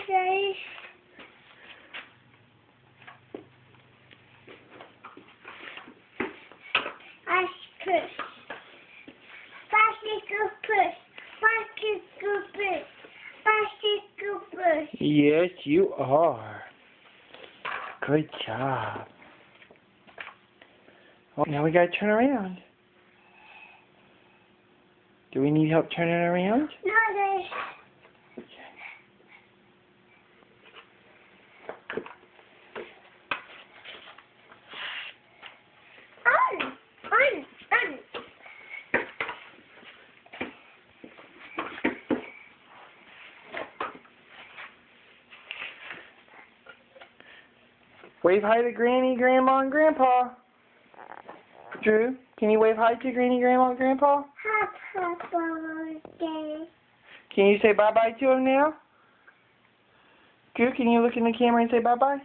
Daddy. Push. Bicycle push. Bicycle push. Bicycle push. Yes, you are. Good job. Oh, now we gotta turn around. Do we need help turning around? No, Daddy. On. Wave hi to Granny, Grandma, and Grandpa. Drew, can you wave hi to Granny, Grandma, and Grandpa? Happy birthday. Can you say bye-bye to them now? Drew, can you look in the camera and say bye-bye?